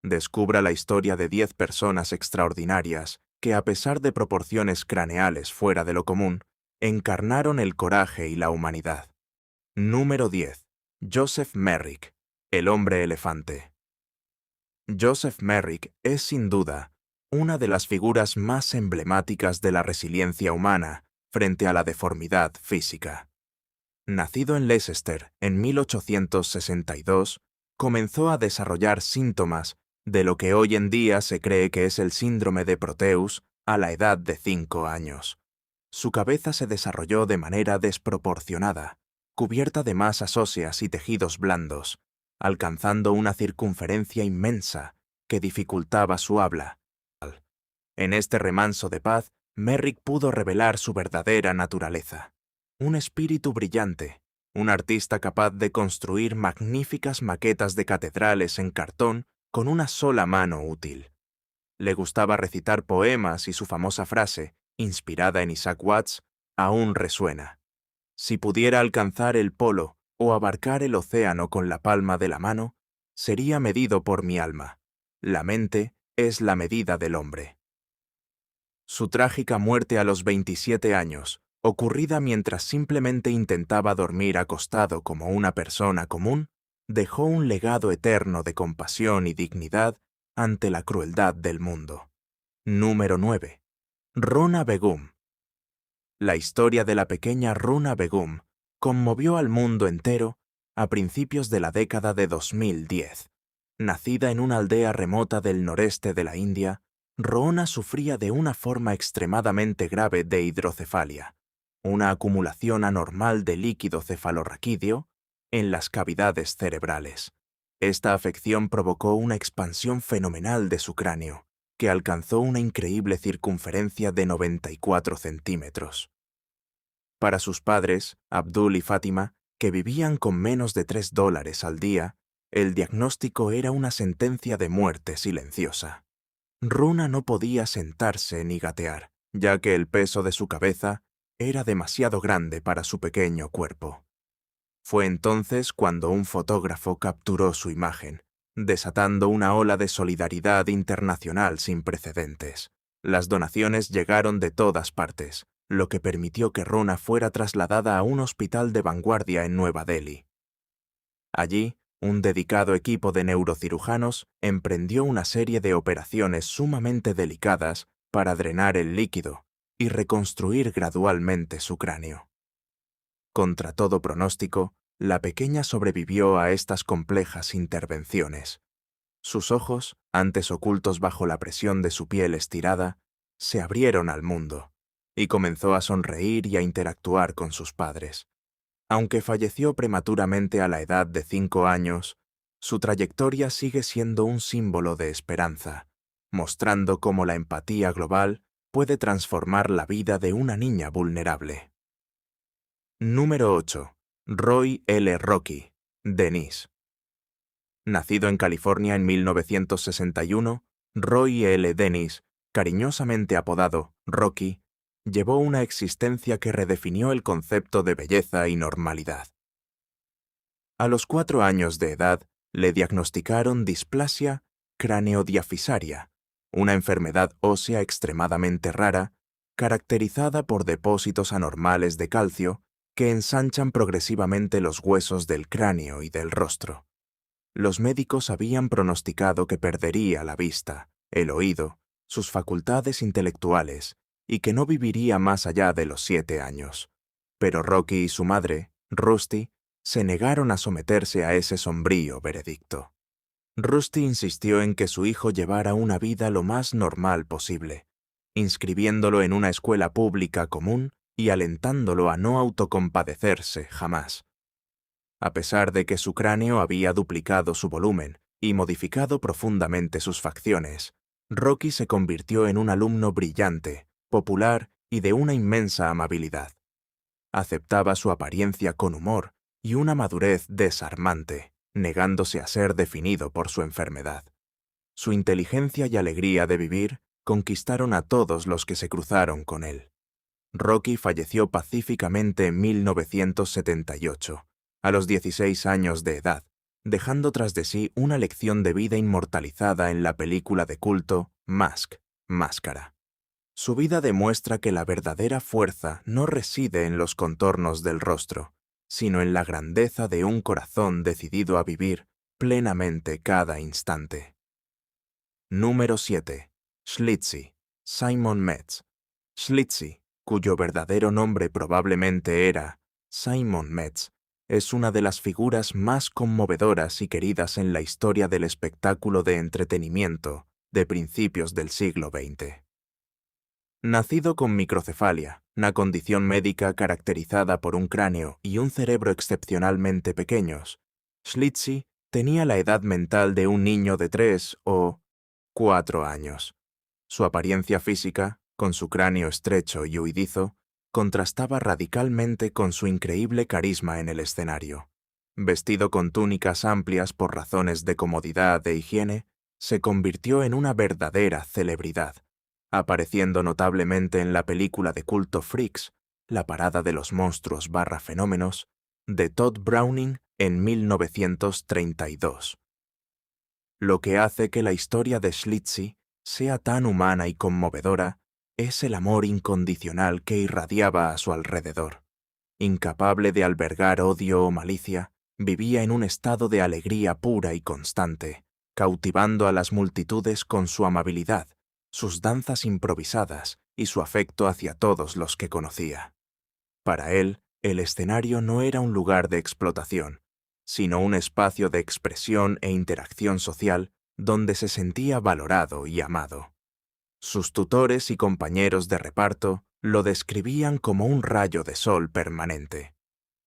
descubra la historia de 10 personas extraordinarias que, a pesar de proporciones craneales fuera de lo común, encarnaron el coraje y la humanidad. Número 10. Joseph Merrick, el hombre elefante. Joseph Merrick es, sin duda, una de las figuras más emblemáticas de la resiliencia humana frente a la deformidad física. Nacido en Leicester en 1862, comenzó a desarrollar síntomas de lo que hoy en día se cree que es el síndrome de Proteus a la edad de 5 años. Su cabeza se desarrolló de manera desproporcionada, cubierta de masas óseas y tejidos blandos, alcanzando una circunferencia inmensa que dificultaba su habla. En este remanso de paz, Merrick pudo revelar su verdadera naturaleza. Un espíritu brillante, un artista capaz de construir magníficas maquetas de catedrales en cartón con una sola mano útil. Le gustaba recitar poemas y su famosa frase, inspirada en Isaac Watts, aún resuena. Si pudiera alcanzar el polo o abarcar el océano con la palma de la mano, sería medido por mi alma. La mente es la medida del hombre. Su trágica muerte a los 27 años, ocurrida mientras simplemente intentaba dormir acostado como una persona común, dejó un legado eterno de compasión y dignidad ante la crueldad del mundo. Número 9. Rona Begum. La historia de la pequeña Rona Begum conmovió al mundo entero a principios de la década de 2010. Nacida en una aldea remota del noreste de la India, Rona sufría de una forma extremadamente grave de hidrocefalia, una acumulación anormal de líquido cefalorraquídeo en las cavidades cerebrales. Esta afección provocó una expansión fenomenal de su cráneo, que alcanzó una increíble circunferencia de 94 centímetros. Para sus padres, Abdul y Fátima, que vivían con menos de $3 al día, el diagnóstico era una sentencia de muerte silenciosa. Runa no podía sentarse ni gatear, ya que el peso de su cabeza era demasiado grande para su pequeño cuerpo. Fue entonces cuando un fotógrafo capturó su imagen, desatando una ola de solidaridad internacional sin precedentes. Las donaciones llegaron de todas partes, lo que permitió que Runa fuera trasladada a un hospital de vanguardia en Nueva Delhi. Allí, un dedicado equipo de neurocirujanos emprendió una serie de operaciones sumamente delicadas para drenar el líquido y reconstruir gradualmente su cráneo. Contra todo pronóstico, la pequeña sobrevivió a estas complejas intervenciones. Sus ojos, antes ocultos bajo la presión de su piel estirada, se abrieron al mundo, y comenzó a sonreír y a interactuar con sus padres. Aunque falleció prematuramente a la edad de 5 años, su trayectoria sigue siendo un símbolo de esperanza, mostrando cómo la empatía global puede transformar la vida de una niña vulnerable. Número 8. Roy L. Rocky, Denise. Nacido en California en 1961, Roy L. Dennis, cariñosamente apodado Rocky, llevó una existencia que redefinió el concepto de belleza y normalidad. A los 4 años de edad, le diagnosticaron displasia craneodiafisaria, una enfermedad ósea extremadamente rara, caracterizada por depósitos anormales de calcio que ensanchan progresivamente los huesos del cráneo y del rostro. Los médicos habían pronosticado que perdería la vista, el oído, sus facultades intelectuales y que no viviría más allá de los 7 años. Pero Rocky y su madre, Rusty, se negaron a someterse a ese sombrío veredicto. Rusty insistió en que su hijo llevara una vida lo más normal posible, inscribiéndolo en una escuela pública común y alentándolo a no autocompadecerse jamás. A pesar de que su cráneo había duplicado su volumen y modificado profundamente sus facciones, Rocky se convirtió en un alumno brillante, popular y de una inmensa amabilidad. Aceptaba su apariencia con humor y una madurez desarmante, negándose a ser definido por su enfermedad. Su inteligencia y alegría de vivir conquistaron a todos los que se cruzaron con él. Rocky falleció pacíficamente en 1978, a los 16 años de edad, dejando tras de sí una lección de vida inmortalizada en la película de culto Mask, Máscara. Su vida demuestra que la verdadera fuerza no reside en los contornos del rostro, sino en la grandeza de un corazón decidido a vivir plenamente cada instante. Número 7. Schlitzie, Simon Metz. Schlitzie, cuyo verdadero nombre probablemente era Simon Metz, es una de las figuras más conmovedoras y queridas en la historia del espectáculo de entretenimiento de principios del siglo XX. Nacido con microcefalia, una condición médica caracterizada por un cráneo y un cerebro excepcionalmente pequeños, Schlitzie tenía la edad mental de un niño de 3 o 4 años. Su apariencia física, con su cráneo estrecho y huidizo, contrastaba radicalmente con su increíble carisma en el escenario. Vestido con túnicas amplias por razones de comodidad e higiene, se convirtió en una verdadera celebridad, apareciendo notablemente en la película de culto Freaks, La parada de los monstruos / fenómenos, de Todd Browning en 1932. Lo que hace que la historia de Schlitzie sea tan humana y conmovedora es el amor incondicional que irradiaba a su alrededor. Incapaz de albergar odio o malicia, vivía en un estado de alegría pura y constante, cautivando a las multitudes con su amabilidad, sus danzas improvisadas y su afecto hacia todos los que conocía. Para él, el escenario no era un lugar de explotación, sino un espacio de expresión e interacción social donde se sentía valorado y amado. Sus tutores y compañeros de reparto lo describían como un rayo de sol permanente.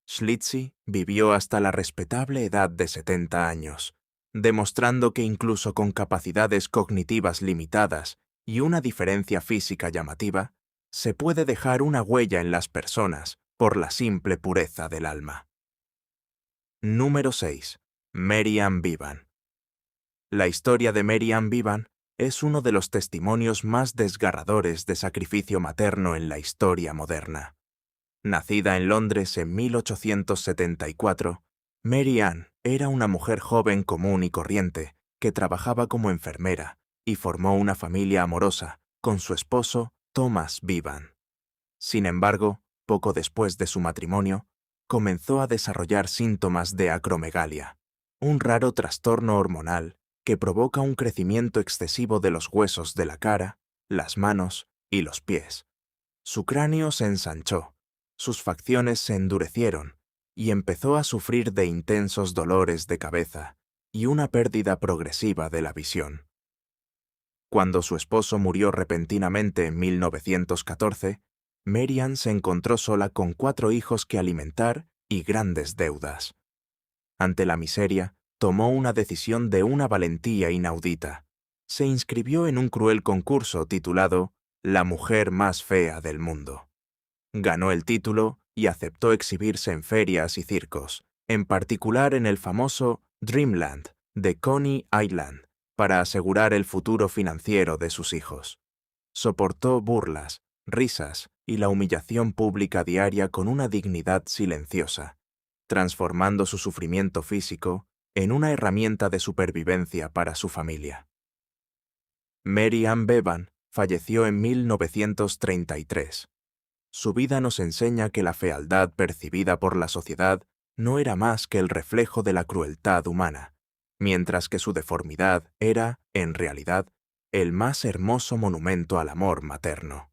Schlitzie vivió hasta la respetable edad de 70 años, demostrando que incluso con capacidades cognitivas limitadas y una diferencia física llamativa, se puede dejar una huella en las personas por la simple pureza del alma. Número 6. Mary Ann Bevan. La historia de Mary Ann Bevan es uno de los testimonios más desgarradores de sacrificio materno en la historia moderna. Nacida en Londres en 1874, Mary Ann era una mujer joven común y corriente que trabajaba como enfermera y formó una familia amorosa con su esposo Thomas Bevan. Sin embargo, poco después de su matrimonio, comenzó a desarrollar síntomas de acromegalia, un raro trastorno hormonal que provoca un crecimiento excesivo de los huesos de la cara, las manos y los pies. Su cráneo se ensanchó, sus facciones se endurecieron y empezó a sufrir de intensos dolores de cabeza y una pérdida progresiva de la visión. Cuando su esposo murió repentinamente en 1914, Mary Ann se encontró sola con 4 hijos que alimentar y grandes deudas. Ante la miseria, tomó una decisión de una valentía inaudita. Se inscribió en un cruel concurso titulado La mujer más fea del mundo. Ganó el título y aceptó exhibirse en ferias y circos, en particular en el famoso Dreamland de Coney Island, para asegurar el futuro financiero de sus hijos. Soportó burlas, risas y la humillación pública diaria con una dignidad silenciosa, transformando su sufrimiento físico en una herramienta de supervivencia para su familia. Mary Ann Bevan falleció en 1933. Su vida nos enseña que la fealdad percibida por la sociedad no era más que el reflejo de la crueldad humana, mientras que su deformidad era, en realidad, el más hermoso monumento al amor materno.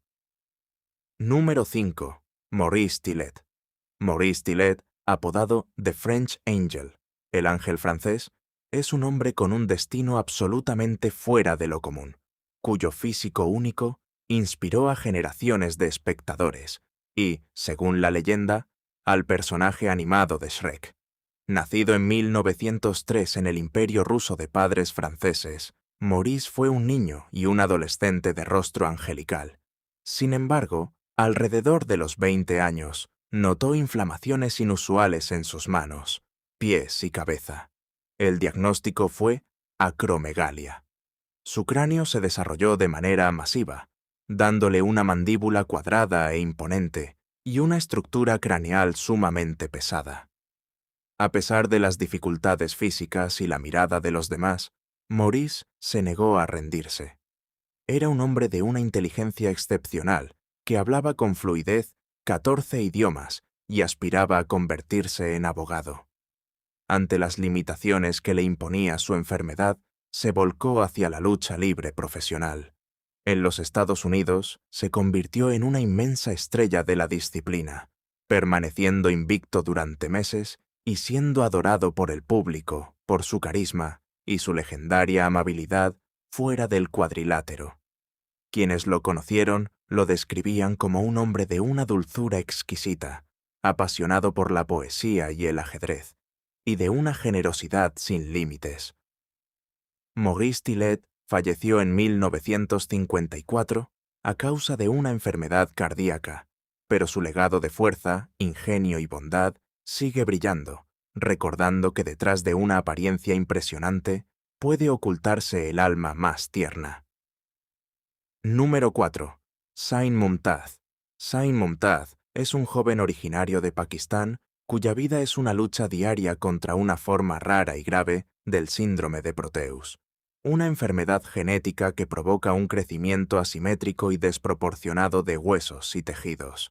Número 5. Maurice Tillet. Maurice Tillet, apodado The French Angel, el ángel francés, es un hombre con un destino absolutamente fuera de lo común, cuyo físico único inspiró a generaciones de espectadores y, según la leyenda, al personaje animado de Shrek. Nacido en 1903 en el Imperio ruso de padres franceses, Maurice fue un niño y un adolescente de rostro angelical. Sin embargo, alrededor de los 20 años, notó inflamaciones inusuales en sus manos, pies y cabeza. El diagnóstico fue acromegalia. Su cráneo se desarrolló de manera masiva, dándole una mandíbula cuadrada e imponente y una estructura craneal sumamente pesada. A pesar de las dificultades físicas y la mirada de los demás, Maurice se negó a rendirse. Era un hombre de una inteligencia excepcional, que hablaba con fluidez 14 idiomas y aspiraba a convertirse en abogado. Ante las limitaciones que le imponía su enfermedad, se volcó hacia la lucha libre profesional. En los Estados Unidos, se convirtió en una inmensa estrella de la disciplina, permaneciendo invicto durante meses y siendo adorado por el público por su carisma y su legendaria amabilidad fuera del cuadrilátero. Quienes lo conocieron lo describían como un hombre de una dulzura exquisita, apasionado por la poesía y el ajedrez, y de una generosidad sin límites. Maurice Tillet falleció en 1954 a causa de una enfermedad cardíaca, pero su legado de fuerza, ingenio y bondad sigue brillando, recordando que detrás de una apariencia impresionante puede ocultarse el alma más tierna. Número 4. Sain Mumtaz. Sain Mumtaz es un joven originario de Pakistán cuya vida es una lucha diaria contra una forma rara y grave del síndrome de Proteus, una enfermedad genética que provoca un crecimiento asimétrico y desproporcionado de huesos y tejidos.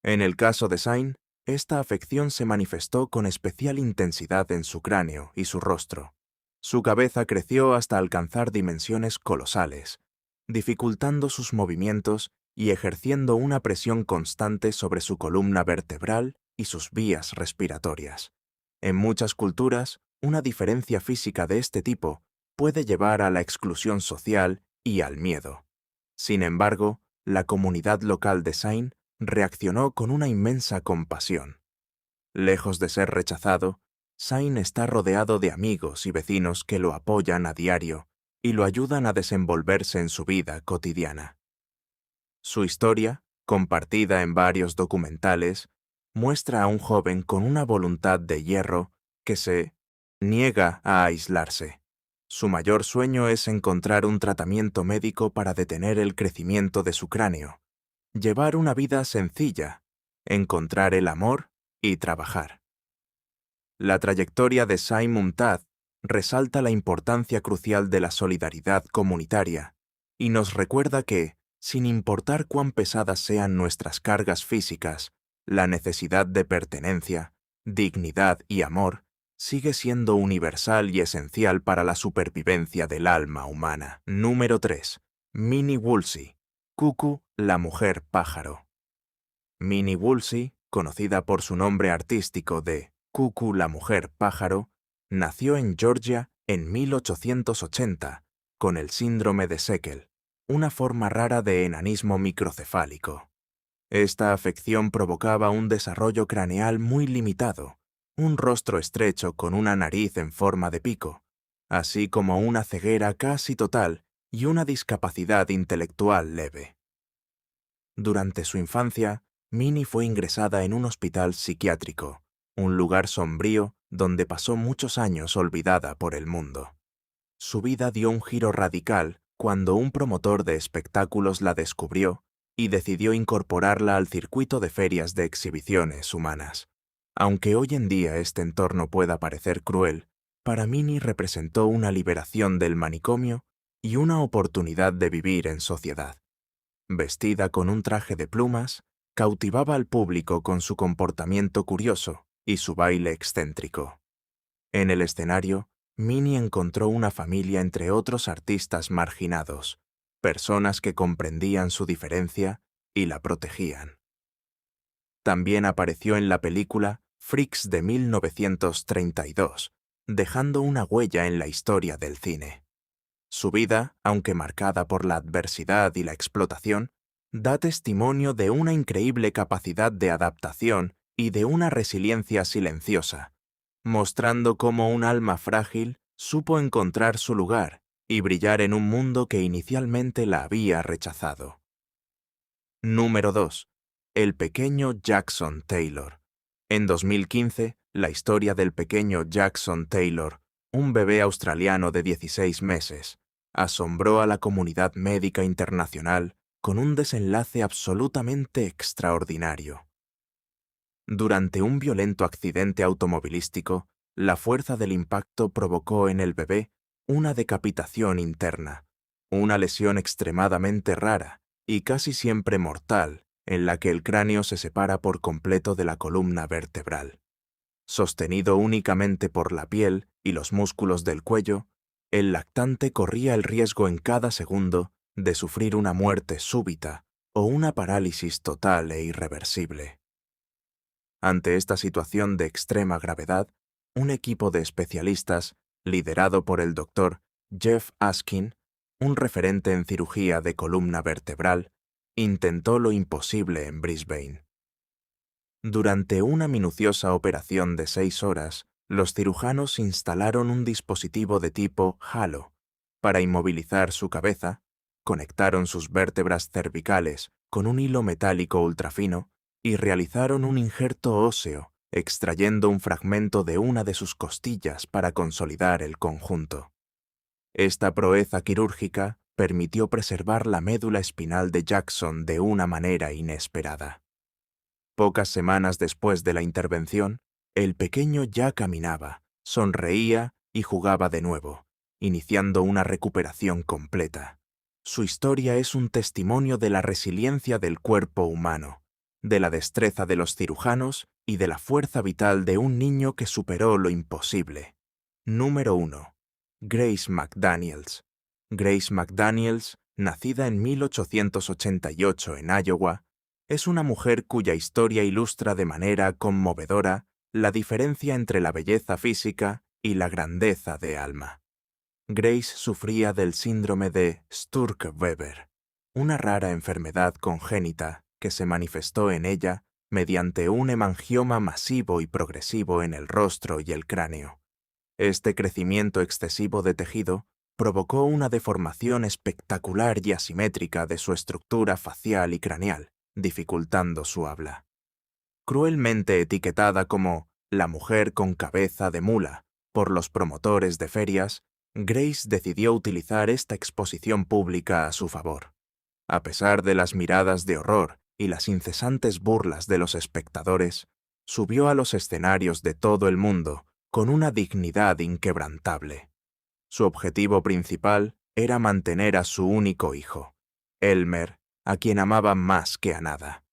En el caso de Sain, esta afección se manifestó con especial intensidad en su cráneo y su rostro. Su cabeza creció hasta alcanzar dimensiones colosales, dificultando sus movimientos y ejerciendo una presión constante sobre su columna vertebral y sus vías respiratorias. En muchas culturas, una diferencia física de este tipo puede llevar a la exclusión social y al miedo. Sin embargo, la comunidad local de Sain reaccionó con una inmensa compasión. Lejos de ser rechazado, Sain está rodeado de amigos y vecinos que lo apoyan a diario y lo ayudan a desenvolverse en su vida cotidiana. Su historia, compartida en varios documentales, muestra a un joven con una voluntad de hierro que se niega a aislarse. Su mayor sueño es encontrar un tratamiento médico para detener el crecimiento de su cráneo, llevar una vida sencilla, encontrar el amor y trabajar. La trayectoria de Sain Mumtaz resalta la importancia crucial de la solidaridad comunitaria y nos recuerda que, sin importar cuán pesadas sean nuestras cargas físicas, la necesidad de pertenencia, dignidad y amor sigue siendo universal y esencial para la supervivencia del alma humana. Número 3. Minnie Woolsey, Cuckoo, la mujer pájaro. Minnie Woolsey, conocida por su nombre artístico de Cuckoo, la mujer pájaro, nació en Georgia en 1880 con el síndrome de Seckel, una forma rara de enanismo microcefálico. Esta afección provocaba un desarrollo craneal muy limitado, un rostro estrecho con una nariz en forma de pico, así como una ceguera casi total y una discapacidad intelectual leve. Durante su infancia, Minnie fue ingresada en un hospital psiquiátrico, un lugar sombrío donde pasó muchos años olvidada por el mundo. Su vida dio un giro radical cuando un promotor de espectáculos la descubrió y decidió incorporarla al circuito de ferias de exhibiciones humanas. Aunque hoy en día este entorno pueda parecer cruel, para Minnie representó una liberación del manicomio y una oportunidad de vivir en sociedad. Vestida con un traje de plumas, cautivaba al público con su comportamiento curioso y su baile excéntrico. En el escenario, Minnie encontró una familia entre otros artistas marginados, personas que comprendían su diferencia y la protegían. También apareció en la película Freaks de 1932, dejando una huella en la historia del cine. Su vida, aunque marcada por la adversidad y la explotación, da testimonio de una increíble capacidad de adaptación y de una resiliencia silenciosa, mostrando cómo un alma frágil supo encontrar su lugar y brillar en un mundo que inicialmente la había rechazado. Número 2. El pequeño Jackson Taylor. En 2015, la historia del pequeño Jackson Taylor, un bebé australiano de 16 meses, asombró a la comunidad médica internacional con un desenlace absolutamente extraordinario. Durante un violento accidente automovilístico, la fuerza del impacto provocó en el bebé una decapitación interna, una lesión extremadamente rara y casi siempre mortal, en la que el cráneo se separa por completo de la columna vertebral. Sostenido únicamente por la piel y los músculos del cuello, el lactante corría el riesgo en cada segundo de sufrir una muerte súbita o una parálisis total e irreversible. Ante esta situación de extrema gravedad, un equipo de especialistas, liderado por el doctor Jeff Askin, un referente en cirugía de columna vertebral, intentó lo imposible en Brisbane. Durante una minuciosa operación de 6 horas, los cirujanos instalaron un dispositivo de tipo Halo para inmovilizar su cabeza, conectaron sus vértebras cervicales con un hilo metálico ultrafino y realizaron un injerto óseo, extrayendo un fragmento de una de sus costillas para consolidar el conjunto. Esta proeza quirúrgica permitió preservar la médula espinal de Jackson de una manera inesperada. Pocas semanas después de la intervención, el pequeño ya caminaba, sonreía y jugaba de nuevo, iniciando una recuperación completa. Su historia es un testimonio de la resiliencia del cuerpo humano, de la destreza de los cirujanos y de la fuerza vital de un niño que superó lo imposible. Número 1. Grace McDaniels. Grace McDaniels, nacida en 1888 en Iowa, es una mujer cuya historia ilustra de manera conmovedora la diferencia entre la belleza física y la grandeza de alma. Grace sufría del síndrome de Sturge-Weber, una rara enfermedad congénita que se manifestó en ella mediante un hemangioma masivo y progresivo en el rostro y el cráneo. Este crecimiento excesivo de tejido provocó una deformación espectacular y asimétrica de su estructura facial y craneal, dificultando su habla. Cruelmente etiquetada como la mujer con cabeza de mula por los promotores de ferias, Grace decidió utilizar esta exposición pública a su favor. A pesar de las miradas de horror y las incesantes burlas de los espectadores, subió a los escenarios de todo el mundo con una dignidad inquebrantable. Su objetivo principal era mantener a su único hijo, Elmer, a quien amaba más que a nada.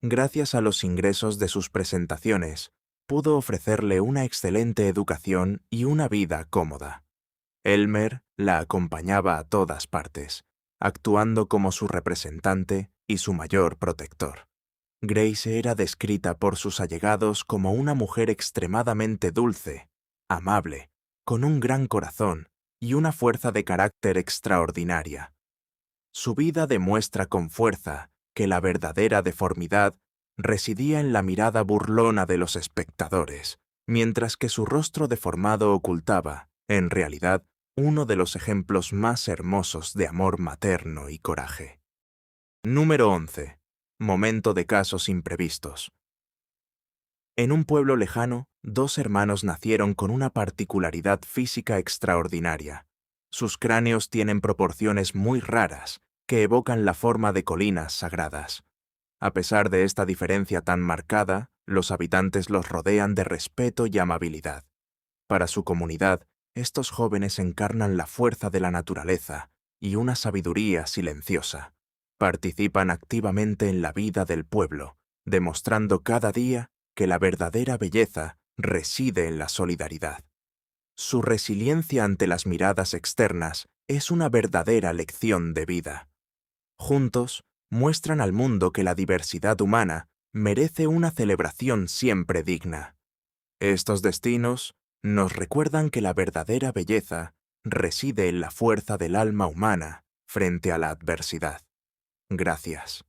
Gracias a los ingresos de sus presentaciones, pudo ofrecerle una excelente educación y una vida cómoda. Elmer la acompañaba a todas partes, actuando como su representante y su mayor protector. Grace era descrita por sus allegados como una mujer extremadamente dulce, amable, con un gran corazón y una fuerza de carácter extraordinaria. Su vida demuestra con fuerza que la verdadera deformidad residía en la mirada burlona de los espectadores, mientras que su rostro deformado ocultaba, en realidad, uno de los ejemplos más hermosos de amor materno y coraje. Número 11. Momento de casos imprevistos. En un pueblo lejano, 2 hermanos nacieron con una particularidad física extraordinaria. Sus cráneos tienen proporciones muy raras, que evocan la forma de colinas sagradas. A pesar de esta diferencia tan marcada, los habitantes los rodean de respeto y amabilidad. Para su comunidad, estos jóvenes encarnan la fuerza de la naturaleza y una sabiduría silenciosa. Participan activamente en la vida del pueblo, demostrando cada día que la verdadera belleza reside en la solidaridad. Su resiliencia ante las miradas externas es una verdadera lección de vida. Juntos, muestran al mundo que la diversidad humana merece una celebración siempre digna. Estos destinos nos recuerdan que la verdadera belleza reside en la fuerza del alma humana frente a la adversidad. Gracias.